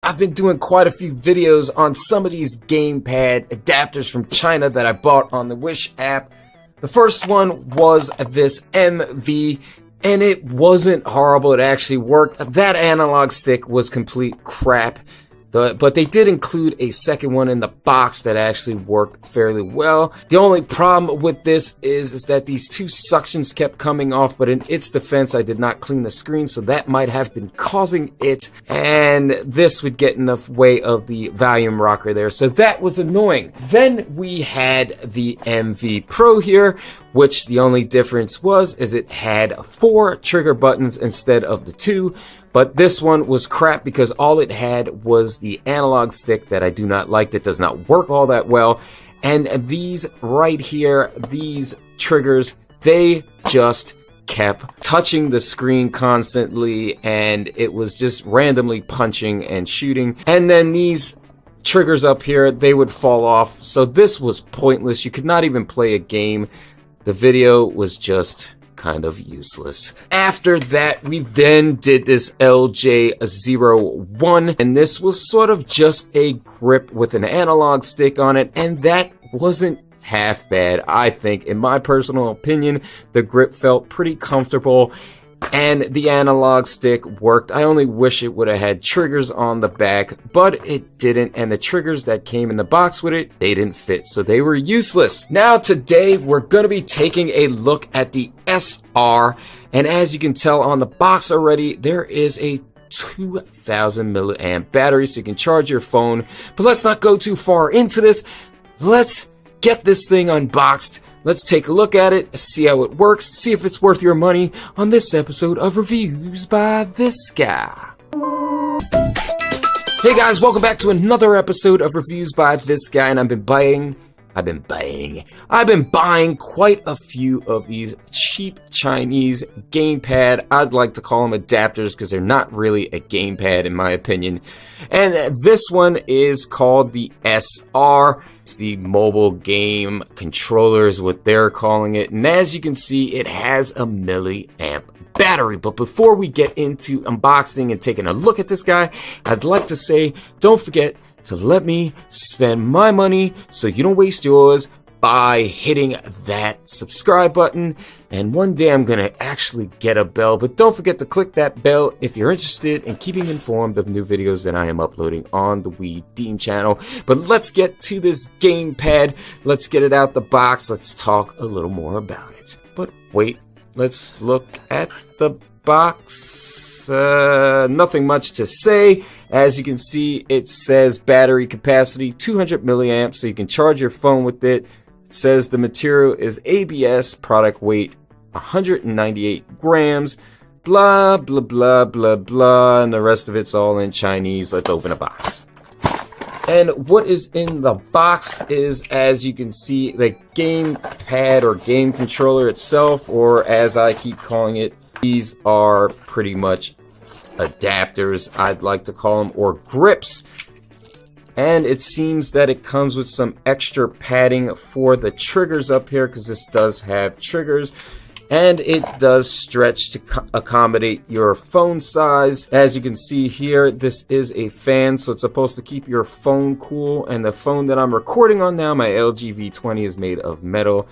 I've been doing quite a few videos on some of these gamepad adapters from China that I bought on the Wish app. The first one was this MV, and it wasn't horrible. It actually worked. That analog stick was complete crap. But they did include a second one in the box that actually worked fairly well. The only problem with this is that these two suctions kept coming off, but in its defense, I did not clean the screen, so that might have been causing it, and this would get in the way of the volume rocker there, so that was annoying. Then we had the MV Pro here, which the only difference is it had 4 trigger buttons instead of the 2. But this one was crap because all it had was the analog stick that I do not like, that does not work all that well. And these right here, these triggers, they just kept touching the screen constantly, and it was just randomly punching and shooting. And then these triggers up here, they would fall off. So this was pointless. You could not even play a game. The video was just kind of useless. After that, we then did this LJ01, and this was sort of just a grip with an analog stick on it, and that wasn't half bad. I think, in my personal opinion, the grip felt pretty comfortable, and the analog stick worked. I only wish it would have had triggers on the back, but it didn't, and the triggers that came in the box with it, they didn't fit, so they were useless. Now today, we're going to be taking a look at the SR, and as you can tell on the box already, there is a 2000 milliamp battery, so you can charge your phone. But let's not go too far into this. Let's get this thing unboxed. Let's take a look at it, see how it works, see if it's worth your money on this episode of Reviews by This Guy. Hey guys, welcome back to another episode of Reviews by This Guy, and I've been buying quite a few of these cheap Chinese gamepad, I'd like to call them adapters because they're not really a gamepad in my opinion. And this one is called the SR. It's the mobile game controller is what they're calling it. And as you can see, it has a milliamp battery. But before we get into unboxing and taking a look at this guy, I'd like to say, don't forget to let me spend my money so you don't waste yours by hitting that subscribe button. And one day I'm gonna actually get a bell, but don't forget to click that bell if you're interested in keeping informed of new videos that I am uploading on the We Deem channel. But let's get to this gamepad. Let's get it out the box. Let's talk a little more about it. But wait, let's look at the box. Nothing much to say. As you can see, it says battery capacity 200 milliamps, so you can charge your phone with it. It says the material is ABS, product weight 198 grams, blah, blah, blah, blah, blah, and the rest of it's all in Chinese. Let's open a box. And what is in the box is, as you can see, the gamepad or game controller itself, or as I keep calling it, these are pretty much adapters, I'd like to call them, or grips. And it seems that it comes with some extra padding for the triggers up here, because this does have triggers. And it does stretch to accommodate your phone size. As you can see here, this is a fan, so it's supposed to keep your phone cool. And the phone that I'm recording on now, my LG V20, is made of metal,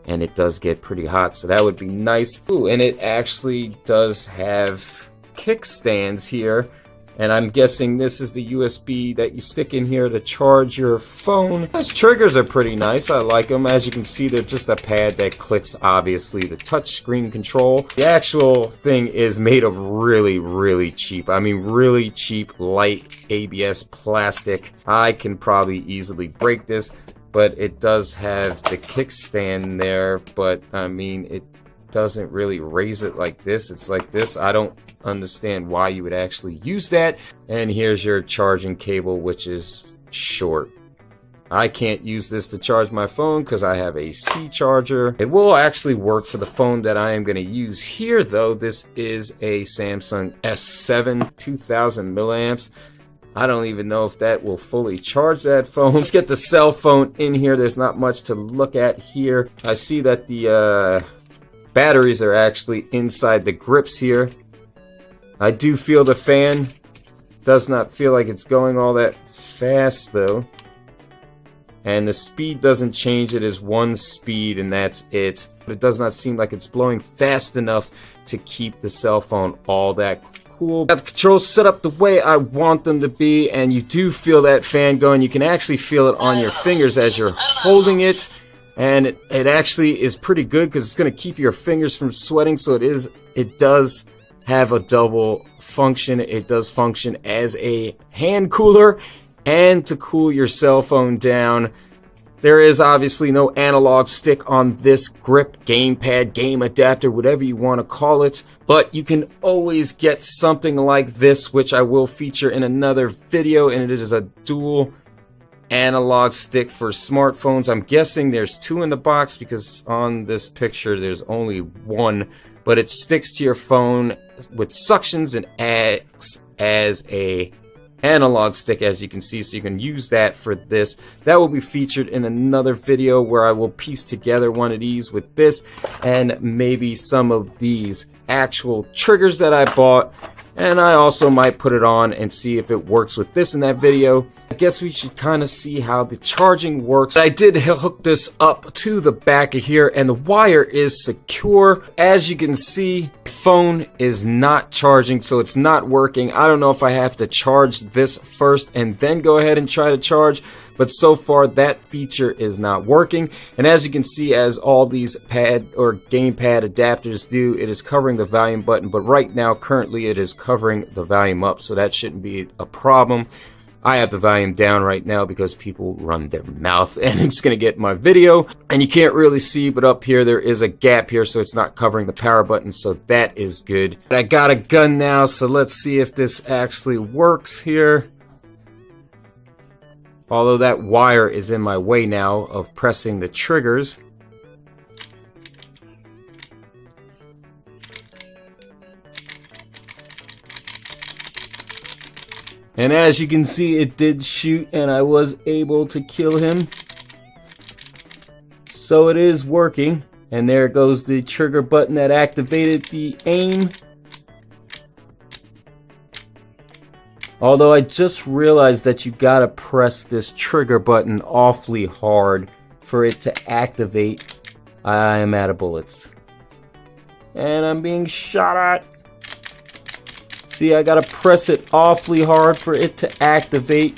and it does get pretty hot, so that would be nice. Ooh, and it actually does have kickstands here, and I'm guessing this is the USB that you stick in here to charge your phone. These triggers are pretty nice. I like them. As you can see, they're just a pad that clicks, obviously, the touch screen control. The actual thing is made of really, really cheap. I mean, really cheap, light ABS plastic. I can probably easily break this, but it does have the kickstand there, but I mean, it doesn't really raise it like this. It's like this. I don't understand why you would actually use that. And here's your charging cable, which is short. I can't use this to charge my phone because I have a C charger. It will actually work for the phone that I am going to use here, though. This is a Samsung S7, 2000 milliamps. I don't even know if that will fully charge that phone. Let's get the cell phone in here. There's not much to look at here. I see that the batteries are actually inside the grips here. I do feel the fan. does not feel like it's going all that fast though. And the speed doesn't change, it is one speed and that's it. But it does not seem like it's blowing fast enough to keep the cell phone all that cool. Got the controls set up the way I want them to be, and you do feel that fan going. You can actually feel it on your fingers as you're holding it. And it actually is pretty good because it's going to keep your fingers from sweating. So it does have a double function. It does function as a hand cooler and to cool your cell phone down. There is obviously no analog stick on this grip, gamepad, game adapter, whatever you want to call it. But you can always get something like this, which I will feature in another video, and it is a dual analog stick for smartphones. I'm guessing there's two in the box because on this picture there's only one, but it sticks to your phone with suctions and acts as a analog stick, as you can see, so you can use that for this. That will be featured in another video where I will piece together one of these with this and maybe some of these actual triggers that I bought, and I also might put it on and see if it works with this in that video. I guess we should kind of see how the charging works. I did hook this up to the back of here and the wire is secure. As you can see, the phone is not charging, so it's not working. I don't know if I have to charge this first and then go ahead and try to charge, but so far that feature is not working. And as you can see, as all these pad or gamepad adapters do, it is covering the volume button, but right now currently it is covering the volume up, so that shouldn't be a problem. I have the volume down right now because people run their mouth and it's going to get my video. And you can't really see, but up here there is a gap here, so it's not covering the power button, so that is good. I got a gun now, so let's see if this actually works here. Although that wire is in my way now of pressing the triggers. And as you can see, it did shoot and I was able to kill him. So it is working. And there goes the trigger button that activated the aim. Although I just realized that you gotta press this trigger button awfully hard for it to activate. I am out of bullets. And I'm being shot at. See, I gotta press it awfully hard for it to activate.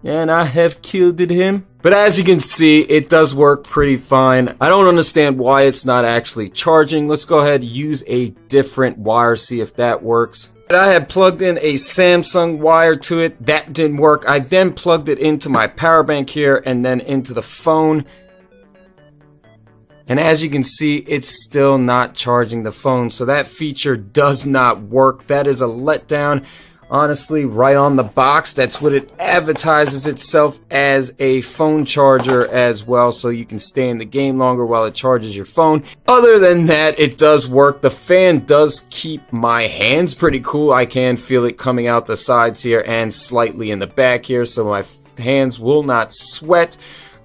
And I have killed him. But as you can see, it does work pretty fine. I don't understand why it's not actually charging. Let's go ahead and use a different wire, see if that works. I had plugged in a Samsung wire to it. That didn't work. I then plugged it into my power bank here and then into the phone. And as you can see, it's still not charging the phone. So that feature does not work. That is a letdown. Honestly, right on the box, that's what it advertises itself as, a phone charger as well, so you can stay in the game longer while it charges your phone. Other than that, it does work. The fan does keep my hands pretty cool. I can feel it coming out the sides here and slightly in the back here, so my hands will not sweat.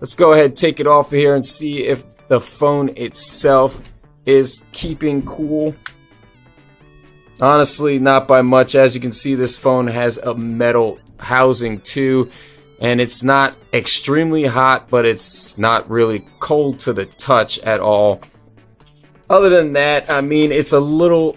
Let's go ahead and take it off of here and see if the phone itself is keeping cool. Honestly, not by much. As you can see, this phone has a metal housing too, and it's not extremely hot, but it's not really cold to the touch at all. Other than that, I mean, it's a little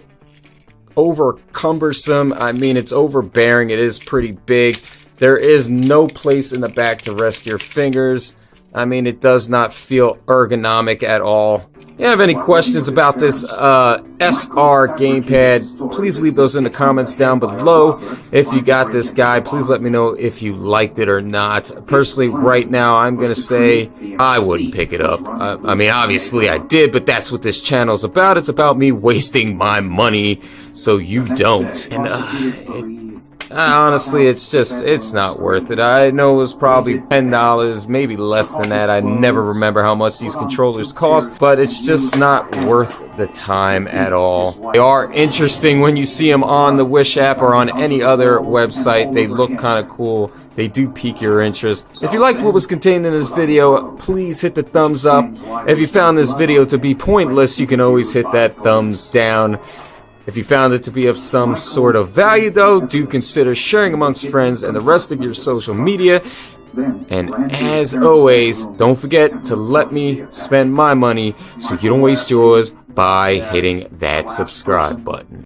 over cumbersome. I mean, it's overbearing. It is pretty big. There is no place in the back to rest your fingers. I mean, it does not feel ergonomic at all. If you have any questions about this SR gamepad, please leave those in the comments down below. If you got this guy, please let me know if you liked it or not. Personally, right now, I'm going to say I wouldn't pick it up. I mean, obviously I did, but that's what this channel's about. It's about me wasting my money so you don't. And honestly, it's not worth it. I know it was probably $10, maybe less than that. I never remember how much these controllers cost, but it's just not worth the time at all. They are interesting when you see them on the Wish app or on any other website. They look kind of cool. They do pique your interest. If you liked what was contained in this video, please hit the thumbs up. If you found this video to be pointless, you can always hit that thumbs down. If you found it to be of some sort of value, though, do consider sharing amongst friends and the rest of your social media. And as always, don't forget to let me spend my money so you don't waste yours by hitting that subscribe button.